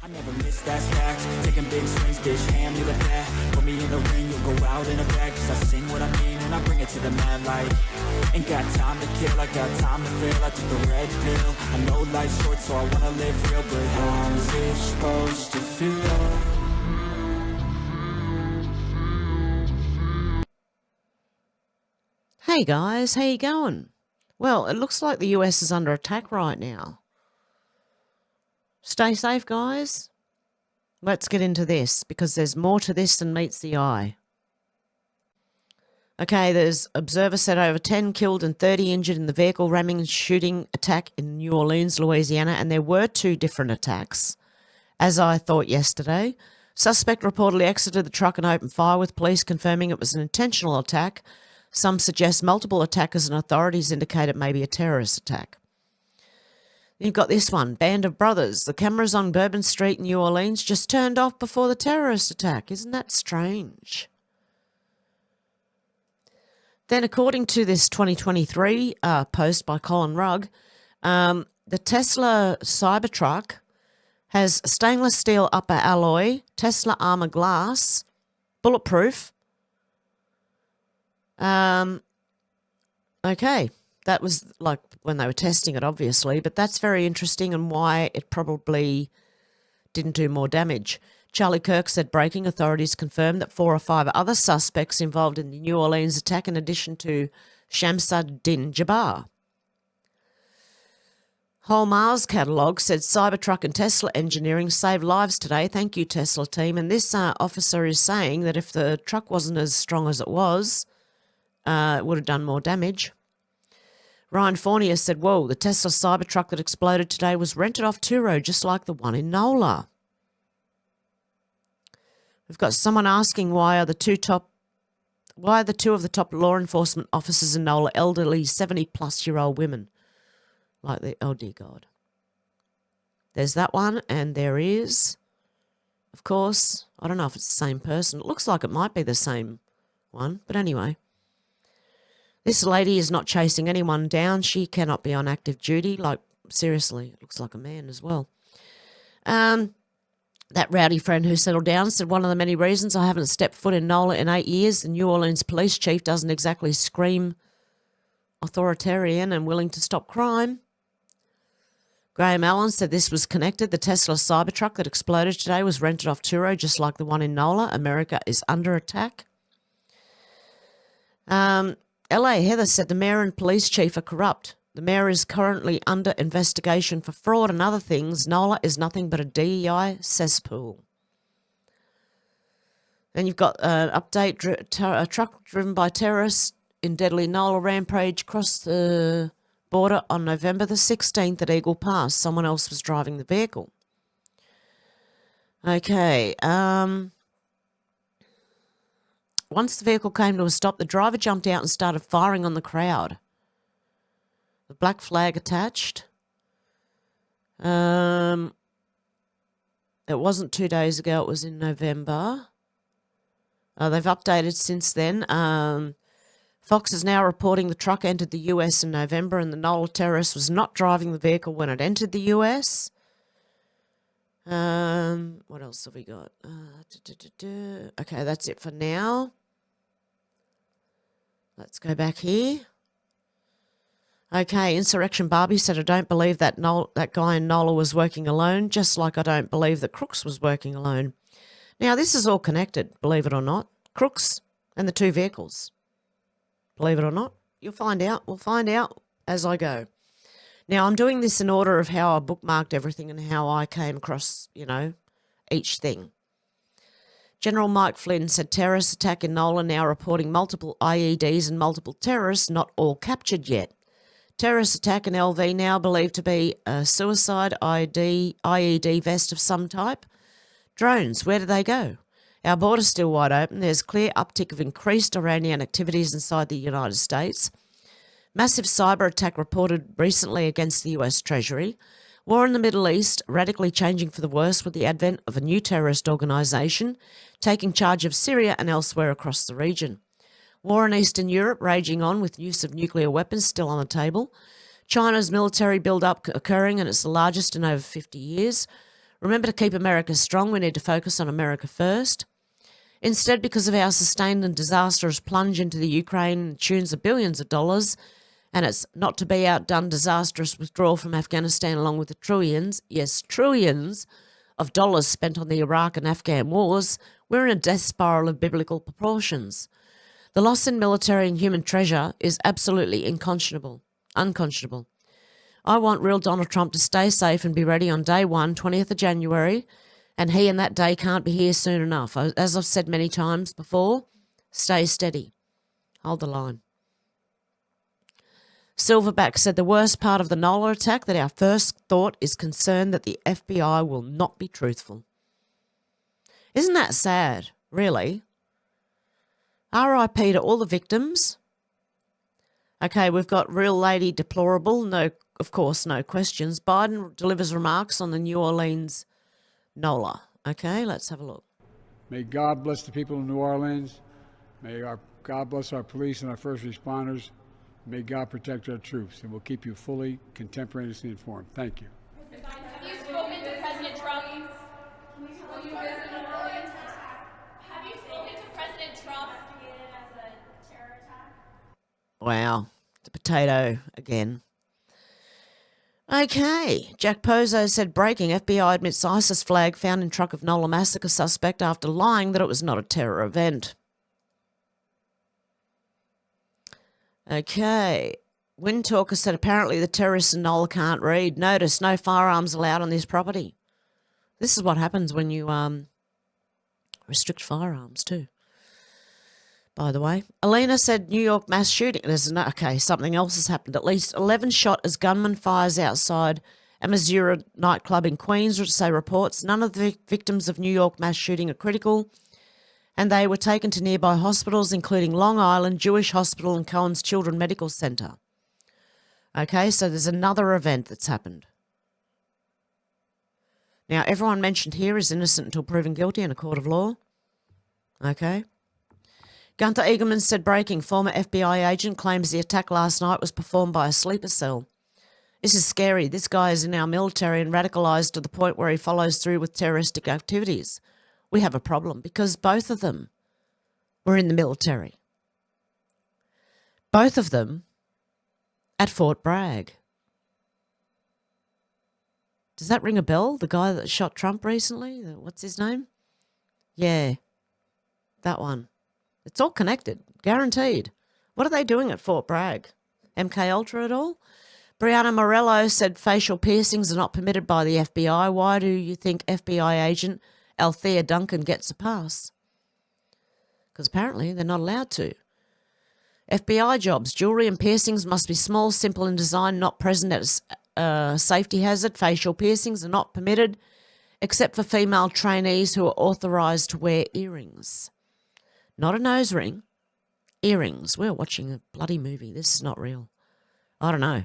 I never miss, that's fact. Taking big swings, bitch, hand me the bat. Put me in the ring, you'll go out in a bag. Cause I sing what I mean and I bring it to the mad light. Ain't got time to kill, I got time to feel. I took the red pill, I know life's short so I wanna live real. But how's it supposed to feel? Hey guys, how you going? Well, it looks like the US is under attack right now. Stay safe, guys. Let's get into this, because there's more to this than meets the eye. Okay, there's observers said over 10 killed and 30 injured in the vehicle ramming and shooting attack in New Orleans, Louisiana, and there were 2 different attacks, as I thought yesterday. Suspect reportedly exited the truck and opened fire, with police confirming it was an intentional attack. Some suggest multiple attackers, and authorities indicate it may be a terrorist attack. You've got this one, Band of Brothers. The cameras on Bourbon Street in New Orleans just turned off before the terrorist attack. Isn't that strange? Then, according to this 2023 post by Colin Rugg, the Tesla Cybertruck has stainless steel upper alloy, Tesla armor glass, bulletproof. Okay, that was like when they were testing it, obviously, but that's very interesting and why it probably didn't do more damage. Charlie Kirk said breaking authorities confirmed that 4 or 5 other suspects involved in the New Orleans attack in addition to Shamsuddin Jabbar. Whole Mars catalogue said Cybertruck and Tesla engineering saved lives today. Thank you, Tesla team. And this officer is saying that if the truck wasn't as strong as it was, it would have done more damage. Ryan Fournier said, whoa, the Tesla Cybertruck that exploded today was rented off Turo, just like the one in NOLA. We've got someone asking why are the 2 of the top law enforcement officers in NOLA elderly 70-plus-year-old women? Like the, oh dear God. There's that one, and there is, of course, I don't know if it's the same person. It looks like it might be the same one, but anyway. This lady is not chasing anyone down. She cannot be on active duty. Like, seriously, it looks like a man as well. That rowdy friend who settled down said one of the many reasons I haven't stepped foot in NOLA in 8 years, the New Orleans police chief doesn't exactly scream authoritarian and willing to stop crime. Graham Allen said this was connected. The Tesla Cybertruck that exploded today was rented off Turo, just like the one in NOLA. America is under attack. LA Heather said the mayor and police chief are corrupt. The mayor is currently under investigation for fraud and other things. NOLA is nothing but a DEI cesspool. Then you've got an update, a truck driven by terrorists in deadly NOLA rampage across the border on November the 16th at Eagle Pass. Someone else was driving the vehicle. Okay, once the vehicle came to a stop, the driver jumped out and started firing on the crowd. The black flag attached. It wasn't 2 days ago, it was in November. They've updated since then. Fox is now reporting the truck entered the US in November and the NOLA terrorist was not driving the vehicle when it entered the US. What else have we got? Okay, that's it for now. Let's go back here. Okay, Insurrection Barbie said, I don't believe that guy in NOLA was working alone, just like I don't believe that Crooks was working alone. Now, this is all connected, believe it or not. Crooks and the 2 vehicles. Believe it or not. You'll find out. We'll find out as I go. Now, I'm doing this in order of how I bookmarked everything and how I came across, each thing. General Mike Flynn said terrorist attack in NOLA, now reporting multiple IEDs and multiple terrorists, not all captured yet. Terrorist attack in LV now believed to be a suicide IED vest of some type. Drones, where do they go? Our border's still wide open. There's clear uptick of increased Iranian activities inside the United States. Massive cyber attack reported recently against the US Treasury. War in the Middle East radically changing for the worse with the advent of a new terrorist organisation taking charge of Syria and elsewhere across the region. War in Eastern Europe raging on with use of nuclear weapons still on the table. China's military build-up occurring and it's the largest in over 50 years. Remember to keep America strong. We need to focus on America first. Instead, because of our sustained and disastrous plunge into the Ukraine, tunes of billions of dollars, and its not to be outdone disastrous withdrawal from Afghanistan, along with the trillions, yes, trillions of dollars spent on the Iraq and Afghan wars, we're in a death spiral of biblical proportions. The loss in military and human treasure is absolutely unconscionable. I want real Donald Trump to stay safe and be ready on day one, 20th of January, and he and that day can't be here soon enough. As I've said many times before, stay steady. Hold the line. Silverback said the worst part of the Nola attack, that our first thought is concerned that the FBI will not be truthful. Isn't that sad, really? RIP to all the victims. Okay, we've got Real Lady Deplorable. No, of course, no questions. Biden delivers remarks on the New Orleans Nola. Okay, let's have a look. May God bless the people of New Orleans. May God bless our police and our first responders. May God protect our troops, and we'll keep you fully, contemporaneously informed. Thank you. Have you spoken to President Trump? Have you spoken to President Trump? Wow, the potato again. Okay, Jack Pozo said breaking, FBI admits ISIS flag found in truck of Nola massacre suspect after lying that it was not a terror event. Okay, Wind Talker said apparently the terrorists in Nola can't read. Notice, no firearms allowed on this property. This is what happens when you restrict firearms too. By the way, Alina said New York mass shooting. Okay, something else has happened. At least 11 shot as gunman fires outside a Missouri nightclub in Queens, say reports. None of the victims of New York mass shooting are critical, and they were taken to nearby hospitals, including Long Island Jewish Hospital and Cohen's Children Medical Center. Okay, so there's another event that's happened. Now, everyone mentioned here is innocent until proven guilty in a court of law. Okay. Gunther Eagleman said breaking, former FBI agent claims the attack last night was performed by a sleeper cell. This is scary. This guy is in our military and radicalised to the point where he follows through with terroristic activities. We have a problem because both of them were in the military. Both of them at Fort Bragg. Does that ring a bell? The guy that shot Trump recently? What's his name? Yeah, that one. It's all connected, guaranteed. What are they doing at Fort Bragg? MK Ultra at all? Brianna Morello said facial piercings are not permitted by the FBI. Why do you think FBI agent Althea Duncan gets a pass? Because apparently they're not allowed to. FBI jobs, jewellery and piercings must be small, simple in design, not present as a safety hazard. Facial piercings are not permitted except for female trainees who are authorised to wear earrings. Not a nose ring, earrings. We're watching a bloody movie. This is not real. I don't know.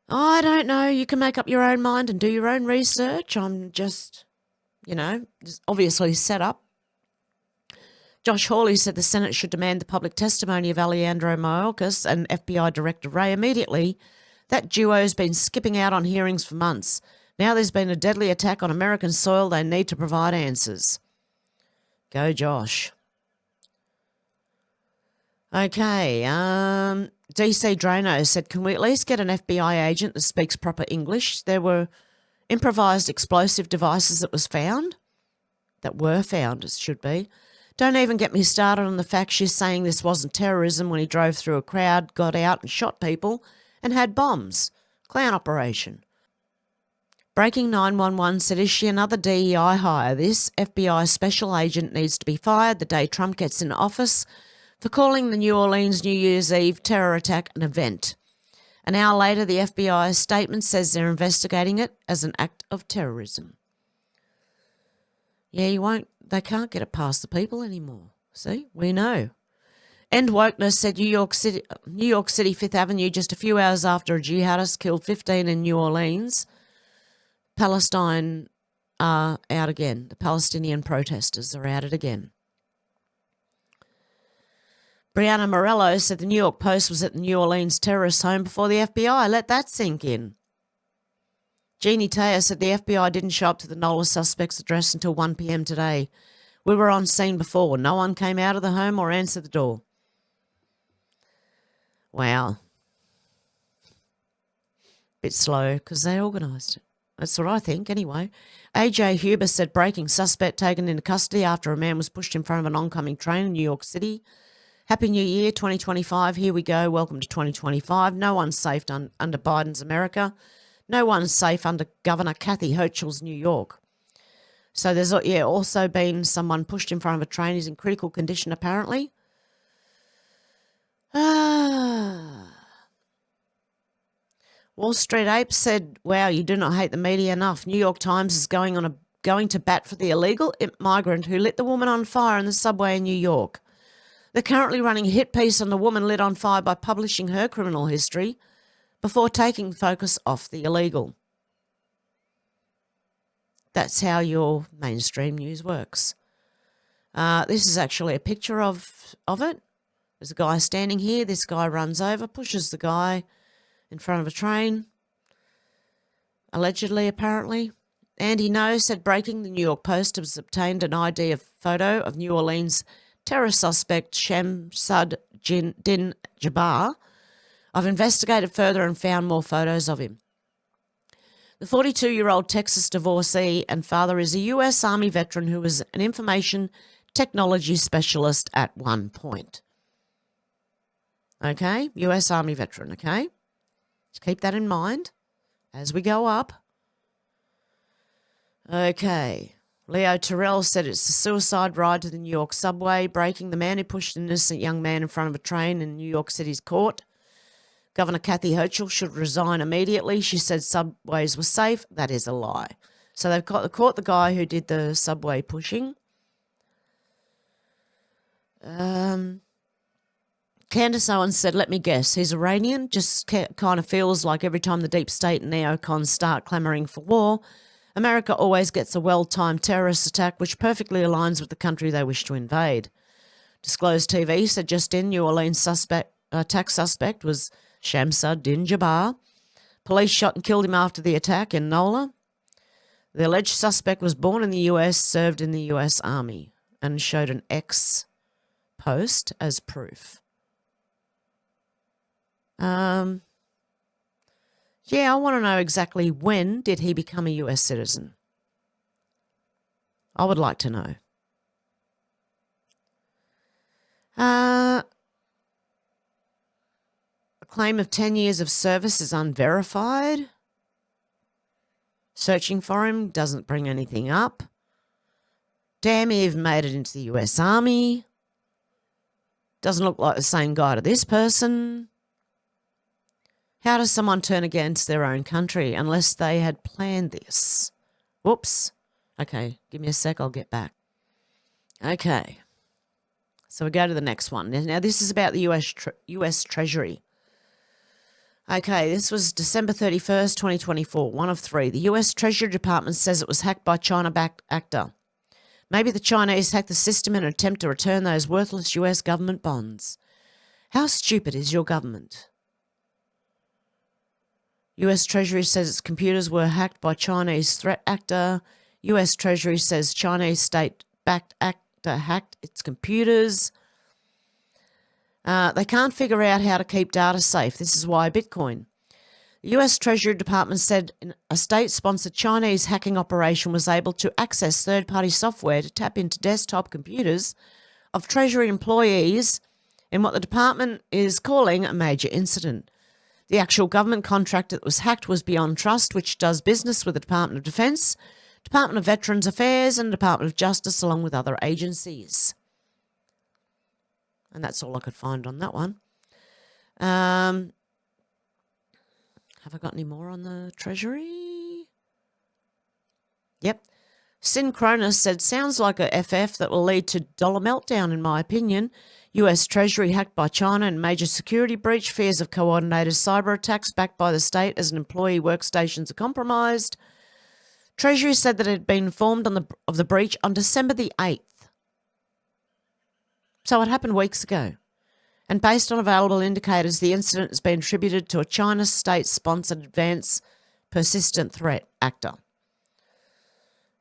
I don't know. You can make up your own mind and do your own research. I'm just obviously set up. Josh Hawley said the Senate should demand the public testimony of Alejandro Mayorkas and FBI Director Wray immediately. That duo's been skipping out on hearings for months. Now there's been a deadly attack on American soil. They need to provide answers. Go, Josh. Okay, DC Drano said, can we at least get an FBI agent that speaks proper English? There were improvised explosive devices that were found, it should be. Don't even get me started on the fact she's saying this wasn't terrorism when he drove through a crowd, got out and shot people and had bombs. Clown operation. Breaking 911 said, is she another DEI hire? This FBI special agent needs to be fired the day Trump gets in office for calling the New Orleans New Year's Eve terror attack an event. An hour later, the FBI statement says they're investigating it as an act of terrorism. Yeah, they can't get it past the people anymore. See, we know. End Wokeness said New York City, Fifth Avenue, just a few hours after a jihadist killed 15 in New Orleans. Palestine are out again. The Palestinian protesters are at it again. Brianna Morello said the New York Post was at the New Orleans terrorist home before the FBI. Let that sink in. Jeannie Taya said the FBI didn't show up to the NOLA suspect's address until 1 p.m. today. We were on scene before. No one came out of the home or answered the door. Wow. Bit slow because they organised it. That's what I think anyway. AJ Huber said breaking suspect taken into custody after a man was pushed in front of an oncoming train in New York City. Happy New Year, 2025. Here we go. Welcome to 2025. No one's safe under Biden's America. No one's safe under Governor Kathy Hochul's New York. So there's also been someone pushed in front of a train who's in critical condition apparently. Wall Street Ape said, wow, you do not hate the media enough. New York Times is going to bat for the illegal migrant who lit the woman on fire in the subway in New York. They're currently running a hit piece on the woman lit on fire by publishing her criminal history before taking focus off the illegal. That's how your mainstream news works. This is actually a picture of it. There's a guy standing here. This guy runs over, pushes the guy in front of a train, allegedly, apparently. Andy No said breaking the New York Post has obtained an ID of photo of New Orleans terror suspect Shamsud Din Jabbar. I've investigated further and found more photos of him. The 42-year-old Texas divorcee and father is a U.S. Army veteran who was an information technology specialist at one point. Okay, U.S. Army veteran, okay? Just keep that in mind as we go up. Okay. Leo Terrell said it's a suicide ride to the New York subway, breaking the man who pushed an innocent young man in front of a train in New York City's court. Governor Kathy Hochul should resign immediately. She said subways were safe. That is a lie. So they've caught the guy who did the subway pushing. Candace Owens said, let me guess, he's Iranian, just kind of feels like every time the deep state and neocons start clamouring for war, America always gets a well-timed terrorist attack which perfectly aligns with the country they wish to invade. Disclosed TV said just in, New Orleans attack suspect was Shamsud Din Jabbar. Police shot and killed him after the attack in NOLA. The alleged suspect was born in the US, served in the US Army, and showed an X post as proof. Yeah, I want to know exactly when did he become a US citizen. I would like to know. A claim of 10 years of service is unverified. Searching for him doesn't bring anything up. Damn, he even made it into the US Army. Doesn't look like the same guy to this person. How does someone turn against their own country unless they had planned this? Whoops. Okay, give me a sec, I'll get back. Okay. So we go to the next one. Now this is about the US Treasury. Okay, this was December 31st, 2024, one of three. The US Treasury Department says it was hacked by China-backed actor. Maybe the Chinese hacked the system in an attempt to return those worthless US government bonds. How stupid is your government? US Treasury says its computers were hacked by Chinese threat actor. US Treasury says Chinese state-backed actor hacked its computers. They can't figure out how to keep data safe. This is why Bitcoin. The US Treasury Department said a state-sponsored Chinese hacking operation was able to access third-party software to tap into desktop computers of Treasury employees in what the department is calling a major incident. The actual government contract that was hacked was Beyond Trust, which does business with the Department of Defense, Department of Veterans Affairs, and Department of Justice, along with other agencies. And that's all I could find on that one. Have I got any more on the Treasury? Yep. Synchronous said, sounds like a FF that will lead to dollar meltdown, in my opinion. US Treasury hacked by China and major security breach, fears of coordinated cyber attacks backed by the state as an employee workstations are compromised. Treasury said that it had been informed of the breach on December the 8th. So it happened weeks ago. And based on available indicators, the incident has been attributed to a China state-sponsored advanced persistent threat actor.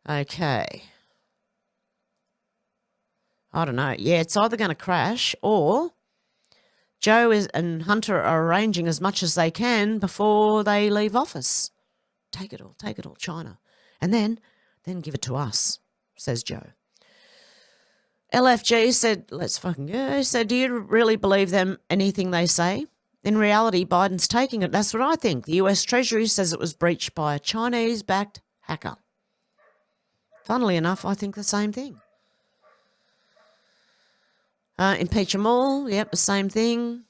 Okay. I don't know. Yeah, it's either going to crash or Joe and Hunter are arranging as much as they can before they leave office. Take it all, China. And then give it to us, says Joe. LFG said, let's fucking go. So do you really believe them, anything they say? In reality, Biden's taking it. That's what I think. The US Treasury says it was breached by a Chinese-backed hacker. Funnily enough, I think the same thing. Impeach them all. Yep, the same thing.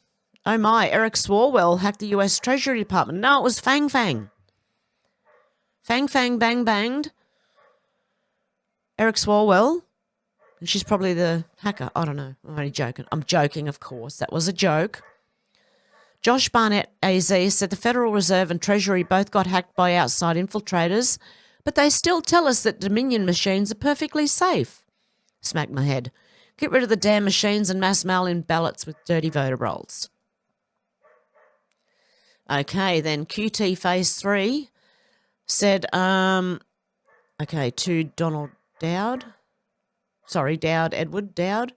Oh my, Eric Swalwell hacked the US Treasury Department. No, it was Fang Fang. Fang Fang bang banged Eric Swalwell. And she's probably the hacker. I don't know. I'm only joking. I'm joking, of course. That was a joke. Josh Barnett AZ said the Federal Reserve and Treasury both got hacked by outside infiltrators, but they still tell us that Dominion machines are perfectly safe. Smack my head. Get rid of the damn machines and mass mail in ballots with dirty voter rolls. Okay, then QT Phase 3 said, to Donald Dowd. Sorry, Edward Dowd.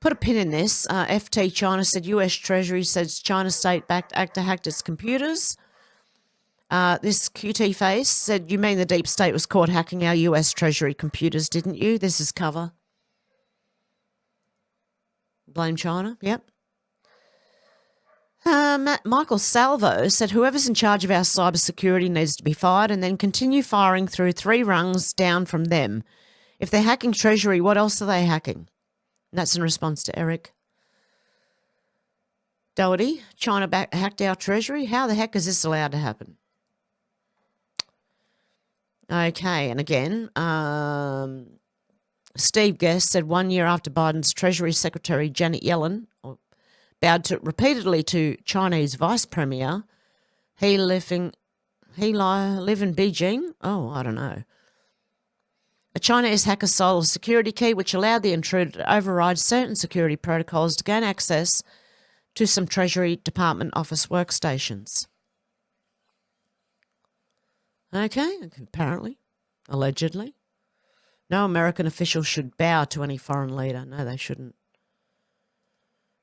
Put a pin in this. FT China said US Treasury says China state-backed actor hacked its computers. This QT Face said, you mean the deep state was caught hacking our US Treasury computers, didn't you? This is cover. Blame China, yep. Michael Salvo said whoever's in charge of our cybersecurity needs to be fired and then continue firing through 3 rungs down from them. If they're hacking Treasury, what else are they hacking? And that's in response to Eric Doherty. China hacked our Treasury. How the heck is this allowed to happen? Okay, and again, Steve Guest said 1 year after Biden's Treasury Secretary Janet Yellen bowed repeatedly to Chinese Vice Premier, he live in Beijing? Oh, I don't know. A Chinese hacker stole a security key which allowed the intruder to override certain security protocols to gain access to some Treasury Department office workstations. Okay, apparently, allegedly. No American official should bow to any foreign leader. No, they shouldn't.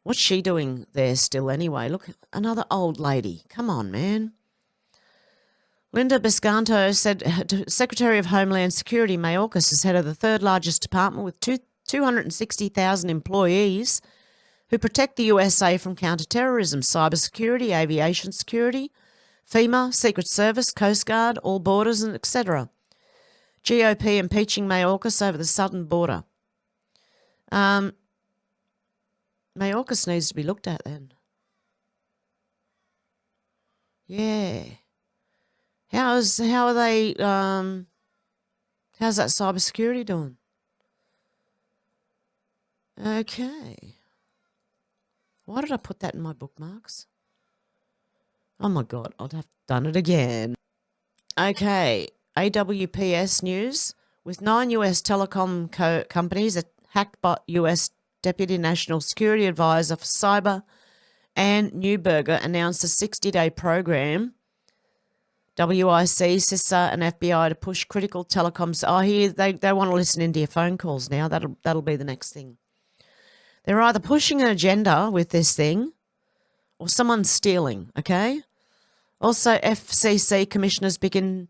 What's she doing there still anyway? Look, another old lady. Come on, man. Linda Biscanto said Secretary of Homeland Security Mayorkas is head of the third largest department with 260,000 employees who protect the USA from counterterrorism, cybersecurity, aviation security, FEMA, Secret Service, Coast Guard, all borders, and etc. GOP impeaching Mayorkas over the southern border. Mayorkas needs to be looked at then. Yeah. How's that cybersecurity doing? Okay. Why did I put that in my bookmarks? Oh my God, I'd have done it again. Okay, AWPS news. With 9 US telecom companies hacked by US Deputy National Security Advisor for Cyber, Ann Neuberger announced a 60-day program, WIC, CISA and FBI to push critical telecoms. Oh, here they want to listen into your phone calls now. That'll be the next thing. They're either pushing an agenda with this thing or someone's stealing, okay? Also, FCC commissioners begin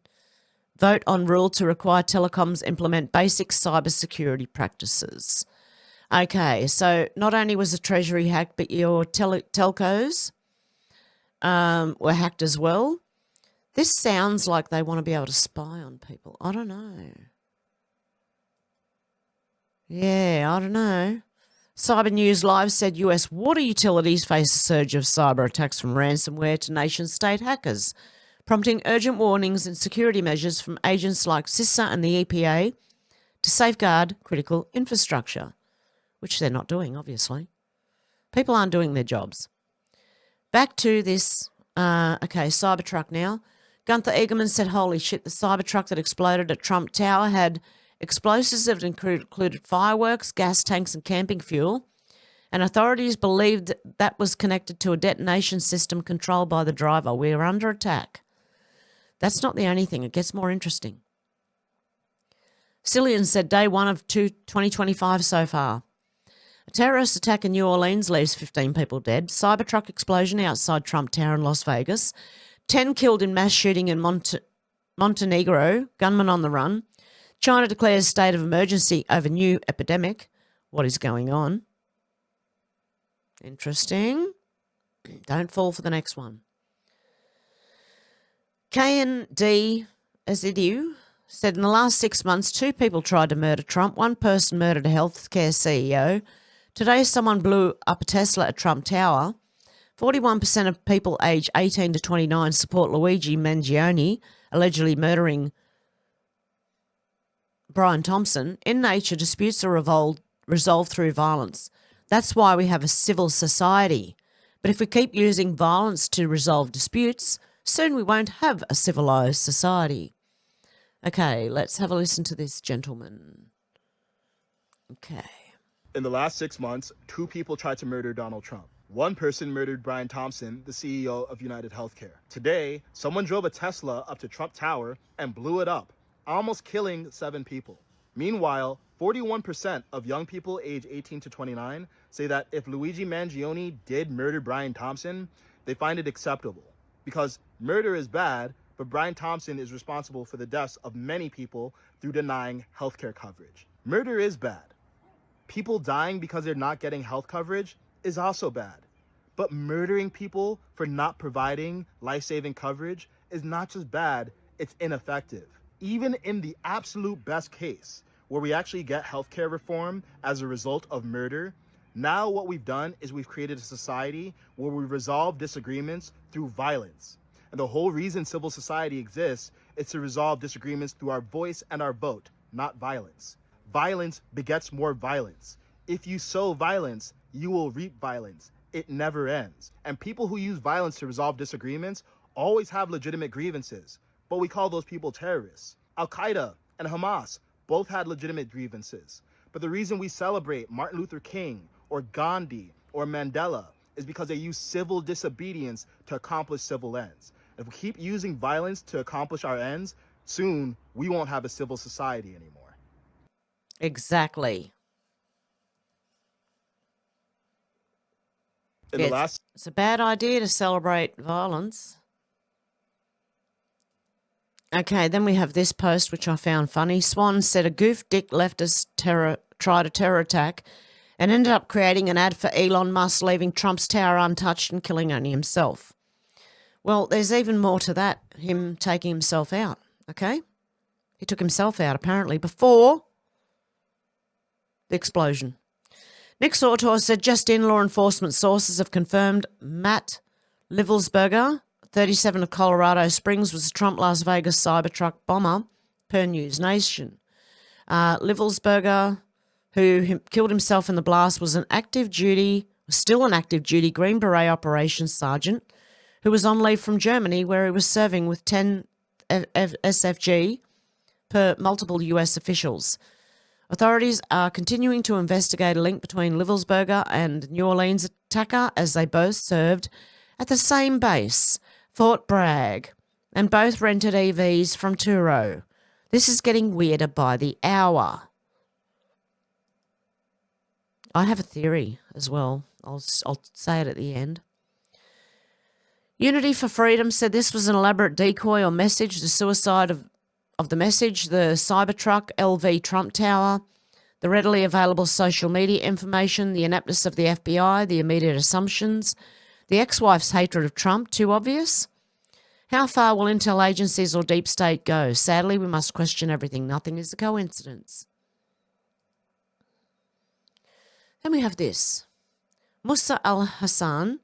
vote on rule to require telecoms implement basic cybersecurity practices. Okay, so not only was the Treasury hacked, but your telcos were hacked as well. This sounds like they want to be able to spy on people. I don't know. Yeah, I don't know. Cyber News Live said US water utilities face a surge of cyber attacks from ransomware to nation-state hackers, prompting urgent warnings and security measures from agents like CISA and the EPA to safeguard critical infrastructure, which they're not doing, obviously. People aren't doing their jobs. Back to this, Cybertruck now. Gunther Egerman said, holy shit, the Cybertruck that exploded at Trump Tower had explosives that included fireworks, gas tanks and camping fuel, and authorities believed that was connected to a detonation system controlled by the driver. We are under attack. That's not the only thing. It gets more interesting. Cillian said day 1 of 2025 so far. A terrorist attack in New Orleans leaves 15 people dead. Cybertruck explosion outside Trump Tower in Las Vegas. 10 killed in mass shooting in Montenegro. Gunman on the run. China declares state of emergency over new epidemic. What is going on? Interesting. Don't fall for the next one. KND Azidiu said in the last 6 months, 2 people tried to murder Trump. 1 person murdered a healthcare CEO. Today, someone blew up a Tesla at Trump Tower. 41% of people aged 18 to 29 support Luigi Mangione, allegedly murdering Brian Thompson. In nature, disputes are resolved through violence. That's why we have a civil society. But if we keep using violence to resolve disputes, soon we won't have a civilized society. Okay, let's have a listen to this gentleman. Okay. In the last 6 months, 2 people tried to murder Donald Trump. 1 person murdered Brian Thompson, the CEO of United Healthcare. Today, someone drove a Tesla up to Trump Tower and blew it up, almost killing 7 people. Meanwhile, 41% of young people age 18 to 29 say that if Luigi Mangione did murder Brian Thompson, they find it acceptable. Because murder is bad, but Brian Thompson is responsible for the deaths of many people through denying healthcare coverage. Murder is bad. People dying because they're not getting health coverage is also bad. But murdering people for not providing life-saving coverage is not just bad, it's ineffective. Even in the absolute best case, where we actually get healthcare reform as a result of murder, now what we've done is we've created a society where we resolve disagreements through violence. And the whole reason civil society exists is to resolve disagreements through our voice and our vote, not violence. Violence begets more violence. If you sow violence, you will reap violence. It never ends. And people who use violence to resolve disagreements always have legitimate grievances, but we call those people terrorists. Al-Qaeda and Hamas both had legitimate grievances. But the reason we celebrate Martin Luther King or Gandhi or Mandela is because they use civil disobedience to accomplish civil ends. If we keep using violence to accomplish our ends, soon we won't have a civil society anymore. Exactly. It's a bad idea to celebrate violence. Okay, then we have this post, which I found funny. Swan said a goof dick leftist tried a terror attack and ended up creating an ad for Elon Musk, leaving Trump's tower untouched and killing only himself. Well, there's even more to that, him taking himself out, okay? He took himself out, apparently, before the explosion. Nick Sautor said just in, law enforcement sources have confirmed Matt Livelsberger, 37 of Colorado Springs, was a Trump Las Vegas Cybertruck bomber, per News Nation. Livelsberger, who killed himself in the blast, was still an active duty Green Beret operations sergeant who was on leave from Germany, where he was serving with 10 SFG per multiple US officials. Authorities are continuing to investigate a link between Livelsberger and New Orleans attacker, as they both served at the same base, Fort Bragg, and both rented EVs from Turo. This is getting weirder by the hour. I have a theory as well. I'll say it at the end. Unity for Freedom said this was an elaborate decoy or message, the suicide of the message, the Cybertruck, LV Trump Tower, the readily available social media information, the ineptness of the FBI, the immediate assumptions, the ex-wife's hatred of Trump, too obvious? How far will intel agencies or deep state go? Sadly, we must question everything. Nothing is a coincidence. Then we have this. Musa al-Hassan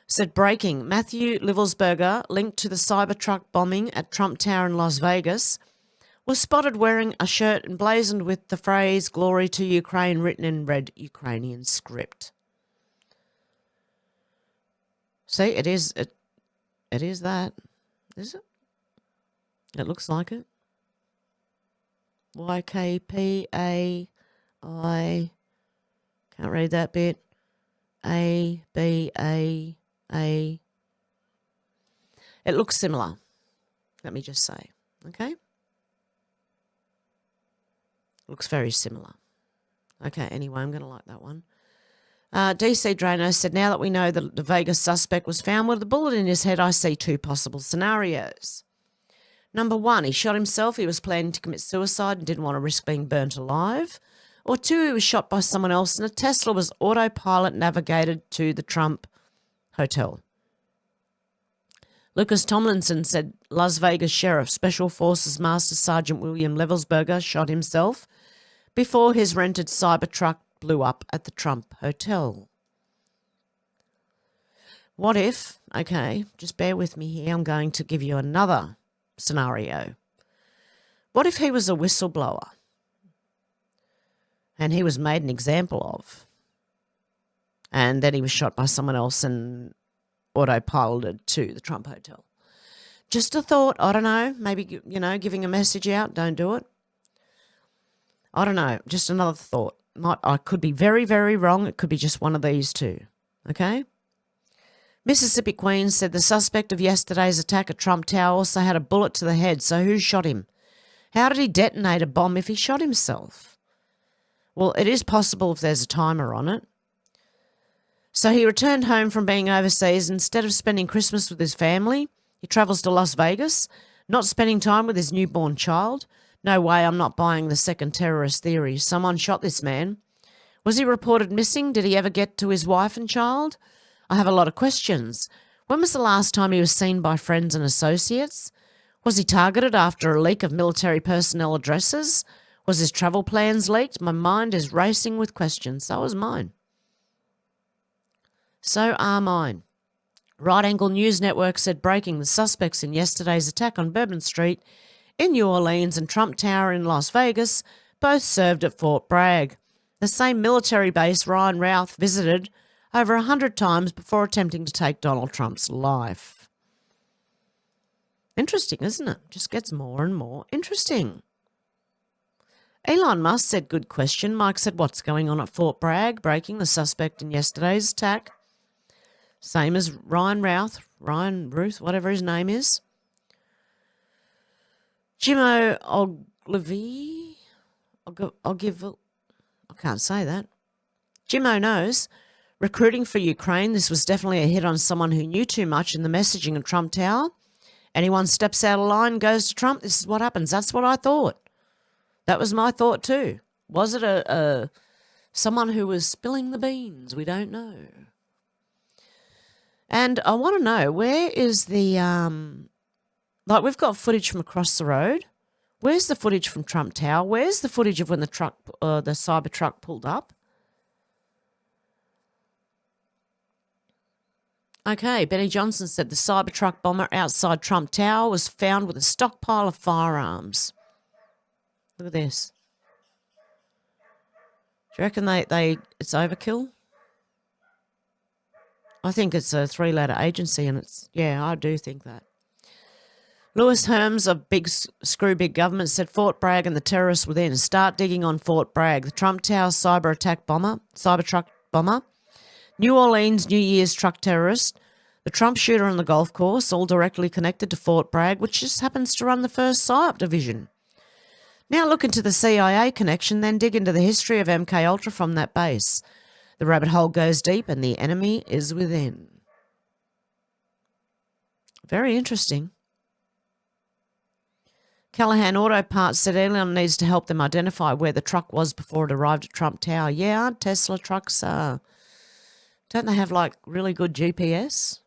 said, breaking, Matthew Livelsberger, linked to the Cybertruck bombing at Trump Tower in Las Vegas, was spotted wearing a shirt emblazoned with the phrase "Glory to Ukraine" written in red Ukrainian script. See, it is that. Is it? It looks like it. YKPAI. Can't read that bit. ABA. It looks similar. Let me just say, okay? Looks very similar. Okay, anyway, I'm going to like that one. DC Drano said, now that we know that the Vegas suspect was found with a bullet in his head, I see two possible scenarios. Number one, he shot himself. He was planning to commit suicide and didn't want to risk being burnt alive. Or two, he was shot by someone else and a Tesla was autopilot navigated to the Trump hotel. Lucas Tomlinson said Las Vegas Sheriff Special Forces Master Sergeant William Levelsberger shot himself before his rented Cybertruck blew up at the Trump hotel. What if, okay, just bear with me here, I'm going to give you another scenario. What if he was a whistleblower and he was made an example of, and then he was shot by someone else and autopiloted to the Trump hotel? Just a thought. I don't know. Maybe, giving a message out. Don't do it. I don't know. Just another thought. I could be very, very wrong. It could be just one of these two. Okay? Mississippi Queen said the suspect of yesterday's attack at Trump Tower also had a bullet to the head. So who shot him? How did he detonate a bomb if he shot himself? Well, it is possible if there's a timer on it. So he returned home from being overseas. Instead of spending Christmas with his family, he travels to Las Vegas, not spending time with his newborn child. No way, I'm not buying the second terrorist theory. Someone shot this man. Was he reported missing? Did he ever get to his wife and child? I have a lot of questions. When was the last time he was seen by friends and associates? Was he targeted after a leak of military personnel addresses? Was his travel plans leaked? My mind is racing with questions. So is mine. So are mine. Right Angle News Network said breaking the suspects in yesterday's attack on Bourbon Street in New Orleans and Trump Tower in Las Vegas both served at Fort Bragg, the same military base Ryan Routh visited over 100 times before attempting to take Donald Trump's life. Interesting, isn't it? Just gets more and more interesting. Elon Musk said, good question. Mike said, what's going on at Fort Bragg? Breaking the suspect in yesterday's attack. Same as Ryan Ruth, whatever his name is. Jimmo Ogilvy, I can't say that. Jimmo knows. Recruiting for Ukraine, this was definitely a hit on someone who knew too much in the messaging of Trump Tower. Anyone steps out of line, goes to Trump, this is what happens. That's what I thought. That was my thought too. Was it someone who was spilling the beans? We don't know. And I want to know, where is the, we've got footage from across the road. Where's the footage from Trump Tower? Where's the footage of when the Cybertruck pulled up? Okay, Benny Johnson said the Cybertruck bomber outside Trump Tower was found with a stockpile of firearms. Look at this. Do you reckon it's overkill? I think it's a 3-letter agency and I do think that. Lewis Herms of Screw Big Government said Fort Bragg and the terrorists within. Start digging on Fort Bragg. The Trump Tower Cybertruck bomber, New Orleans New Year's truck terrorist, the Trump shooter on the golf course, all directly connected to Fort Bragg, which just happens to run the 1st PSYOP division. Now look into the CIA connection, then dig into the history of MKUltra from that base. The rabbit hole goes deep and the enemy is within. Very interesting. Callahan Auto Parts said Elon needs to help them identify where the truck was before it arrived at Trump Tower. Yeah, Tesla trucks don't they have really good GPS?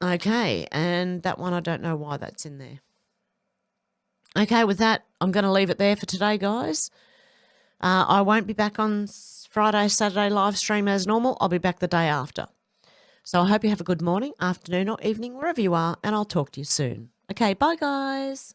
Okay, and that one I don't know why that's in there. Okay, with that, I'm going to leave it there for today, guys. I won't be back on Friday, Saturday live stream as normal. I'll be back the day after. So I hope you have a good morning, afternoon or evening, wherever you are, and I'll talk to you soon. Okay, bye, guys.